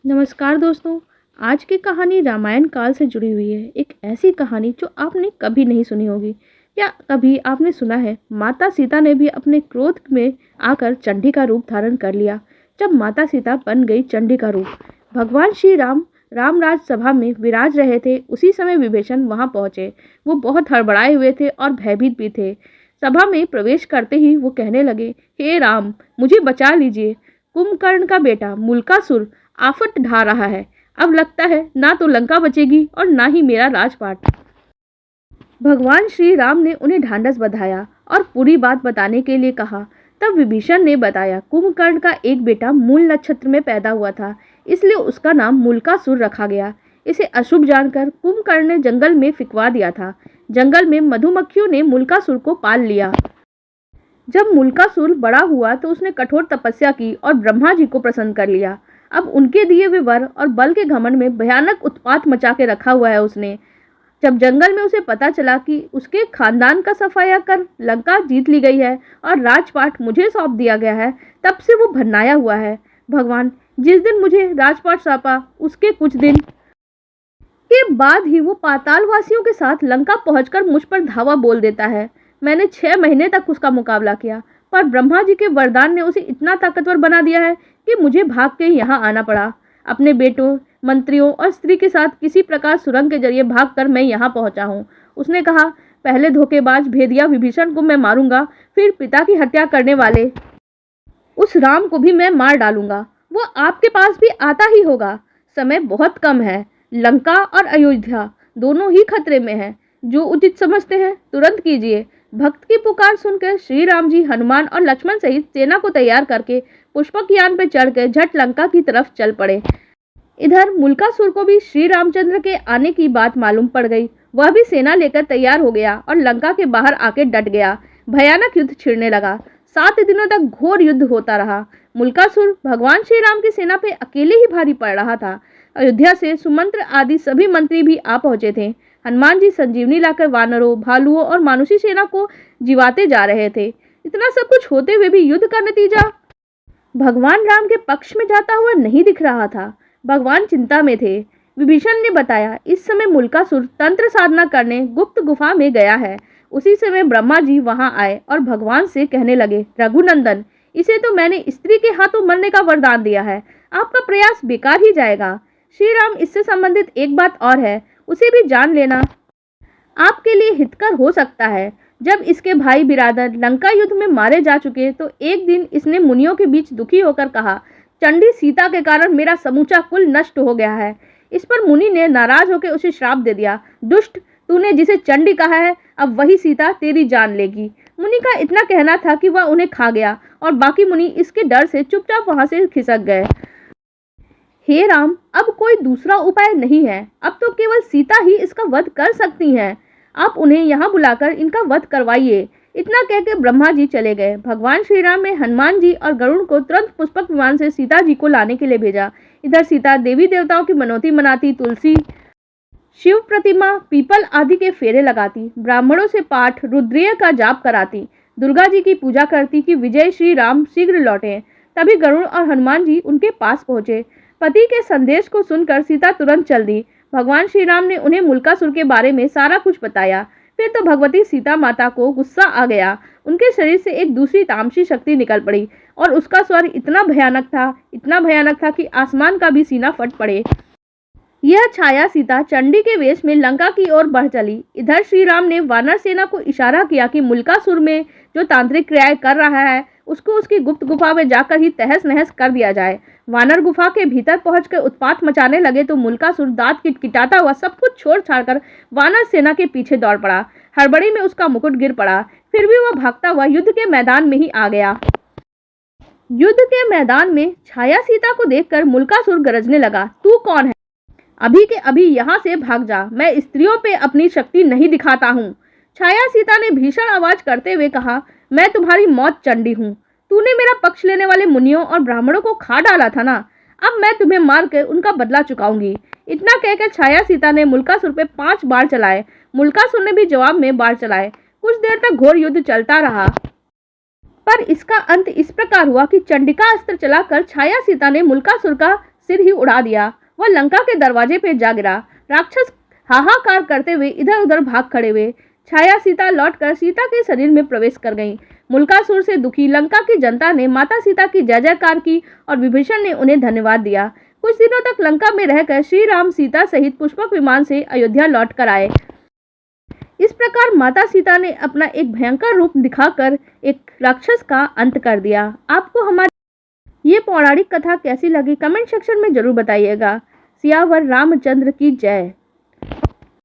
नमस्कार दोस्तों। आज की कहानी रामायण काल से जुड़ी हुई है। एक ऐसी कहानी जो आपने कभी नहीं सुनी होगी या कभी आपने सुना है। माता सीता ने भी अपने क्रोध में आकर चंडी का रूप धारण कर लिया। जब माता सीता बन गई चंडी का रूप, भगवान श्री राम रामराज सभा में विराज रहे थे। उसी समय विभीषण वहां पहुंचे। वो बहुत हड़बड़ाए हुए थे और भयभीत भी थे। सभा में प्रवेश करते ही वो कहने लगे, हे राम, मुझे बचा लीजिए। कुंभकर्ण का बेटा मुल्कासुर आफत ढा रहा है। अब लगता है ना तो लंका बचेगी और ना ही मेरा राजपाट। भगवान श्री राम ने उन्हें ढांढस बंधाया और पूरी बात बताने के लिए कहा। तब विभीषण ने बताया, कुंभकर्ण का एक बेटा मूल नक्षत्र में पैदा हुआ था, इसलिए उसका नाम मुल्कासुर रखा गया। इसे अशुभ जानकर कुंभकर्ण ने जंगल में फिकवा दिया था। जंगल में मधुमक्खियों ने मुल्कासुर को पाल लिया। जब मुल्कासुर बड़ा हुआ तो उसने कठोर तपस्या की और ब्रह्मा जी को प्रसन्न कर लिया। अब उनके दिए हुए वर और बल के घमंड में भयानक उत्पात मचा के रखा हुआ है उसने। जब जंगल में उसे पता चला कि उसके खानदान का सफाया कर लंका जीत ली गई है और राजपाट मुझे सौंप दिया गया है, तब से वो भन्नाया हुआ है। भगवान, जिस दिन मुझे राजपाट सौंपा उसके कुछ दिन के बाद ही वो पाताल वासियों के साथ लंका पहुंचकर मुझ पर धावा बोल देता है। मैंने 6 महीने तक उसका मुकाबला किया, पर ब्रह्मा जी के वरदान ने उसे इतना ताकतवर बना दिया है कि मुझे भाग के यहाँ आना पड़ा। अपने बेटों, मंत्रियों और स्त्री के साथ किसी प्रकार सुरंग के जरिए भागकर मैं यहाँ पहुँचा हूँ। उसने कहा, पहले धोखेबाज भेदिया विभीषण को मैं मारूंगा, फिर पिता की हत्या करने वाले उस राम को भी मैं मार डालूंगा। वो आपके पास भी आता ही होगा। समय बहुत कम है। लंका और अयोध्या दोनों ही खतरे में हैं। जो उचित समझते हैं तुरंत कीजिए। भक्त की पुकार सुनकर श्री राम जी हनुमान और लक्ष्मण सहित सेना को तैयार करके पुष्पक यान पर चढ़कर झट लंका की तरफ चल पड़े। इधर मुल्कासुर को भी श्री रामचंद्र के आने की बात मालूम पड़ गई। वह भी सेना लेकर तैयार हो गया और लंका के बाहर आके डट गया। भयानक युद्ध छिड़ने लगा। 7 दिनों तक घोर युद्ध होता रहा। मुल्कासुर भगवान श्री राम की सेना पे अकेले ही भारी पड़ रहा था। अयोध्या से सुमंत्र आदि सभी मंत्री भी आ पहुंचे थे। हनुमान जी संजीवनी लाकर वानरों, भालुओं और मानुषी सेना को जिवाते जा रहे थे। इतना सब कुछ होते हुए भी युद्ध का नतीजा भगवान राम के पक्ष में जाता हुआ नहीं दिख रहा था। भगवान चिंता में थे। विभीषण ने बताया, इस समय मुल्कासुर तंत्र साधना करने गुप्त गुफा में गया है। उसी समय ब्रह्मा जी वहां आए और भगवान से कहने लगे, रघुनंदन, इसे तो मैंने स्त्री के हाथों मरने का वरदान दिया है। आपका प्रयास बेकार ही जाएगा। श्री राम, इससे संबंधित एक बात और है, उसे भी जान लेना आपके लिए हितकर हो सकता है। जब इसके भाई बिरादर लंका युद्ध में मारे जा चुके तो एक दिन इसने मुनियों के बीच दुखी होकर कहा, चंडी सीता के कारण मेरा समूचा कुल नष्ट हो गया है। इस पर मुनि ने नाराज होकर उसे श्राप दे दिया, दुष्ट, तूने जिसे चंडी कहा है अब वही सीता तेरी जान लेगी। मुनि का इतना कहना था कि वह उन्हें खा गया और बाकी मुनि इसके डर से चुपचाप वहां से खिसक गए। हे राम, अब कोई दूसरा उपाय नहीं है। अब तो केवल सीता ही इसका वध कर सकती हैं। आप उन्हें यहाँ बुलाकर इनका वध करवाइए। इतना कहकर ब्रह्मा जी चले गए। भगवान श्री राम ने हनुमान जी और गरुड़ को तुरंत पुष्पक विमान से सीता जी को लाने के लिए भेजा। इधर सीता देवी देवताओं की मनौती मनाती, तुलसी, शिव प्रतिमा, पीपल आदि के फेरे लगाती, ब्राह्मणों से पाठ रुद्रीय का जाप कराती, दुर्गा जी की पूजा करती कि विजय श्री राम शीघ्र लौटे। तभी गरुड़ और हनुमान जी उनके पास पहुंचे। पति के संदेश को सुनकर सीता तुरंत चल दी। भगवान श्री राम ने उन्हें मुल्कासुर के बारे में सारा कुछ बताया। फिर तो भगवती सीता माता को गुस्सा आ गया। उनके शरीर से एक दूसरी तामसी शक्ति निकल पड़ी और उसका स्वर इतना भयानक था कि आसमान का भी सीना फट पड़े। यह छाया सीता चंडी के वेश में लंका की ओर बढ़ चली। इधर श्री राम ने वानर सेना को इशारा किया कि मुल्कासुर में जो तांत्रिक क्रियाएं कर रहा है उसको उसकी गुप्त गुफा में जाकर ही तहस नहस कर दिया जाए। वानर गुफा के भीतर पहुंचकर उत्पात मचाने लगे तो मुल्कासुर दांत किटकिटाता हुआ सब कुछ छोड़ छाड़कर वानर सेना के पीछे दौड़ पड़ा। हड़बड़ी में उसका मुकुट गिर पड़ा, फिर भी वह भागता हुआ युद्ध के मैदान में ही आ गया। युद्ध के मैदान में छाया सीता को देखकर मुल्कासुर गरजने लगा, तू कौन है? अभी के अभी यहाँ से भाग जा। मैं स्त्रियों पे अपनी शक्ति नहीं दिखाता हूँ। छाया सीता ने भीषण आवाज करते हुए कहा, मैं तुम्हारी मौत चंडी हूँ। तूने मेरा पक्ष लेने वाले मुनियों और ब्राह्मणों को खा डाला था ना, अब मैं तुम्हें मार कर उनका बदला चुकाऊंगी। इतना कहकर छाया सीता ने मुल्कासुर पे 5 बाण चलाए। मुल्कासुर ने भी जवाब में बाण चलाए। कुछ देर तक घोर युद्ध चलता रहा, पर इसका अंत इस प्रकार हुआ कि चंडिका अस्त्र चलाकर छाया सीता ने मुल्कासुर का सिर ही उड़ा दिया। वह लंका के दरवाजे पे जा गिरा। राक्षस हाहाकार करते हुए इधर उधर भाग खड़े हुए। छाया सीता लौटकर सीता के शरीर में प्रवेश कर गई। मुल्कासुर से दुखी लंका की जनता ने माता सीता की जय जयकार की और विभीषण ने उन्हें धन्यवाद दिया। कुछ दिनों तक लंका में रहकर श्री राम सीता सहित पुष्पक विमान से अयोध्या लौट कर आए। इस प्रकार माता सीता ने अपना एक भयंकर रूप दिखाकर एक राक्षस का अंत कर दिया। आपको हमारी ये पौराणिक कथा कैसी लगी कमेंट सेक्शन में जरूर बताइएगा। सियावर रामचंद्र की जय।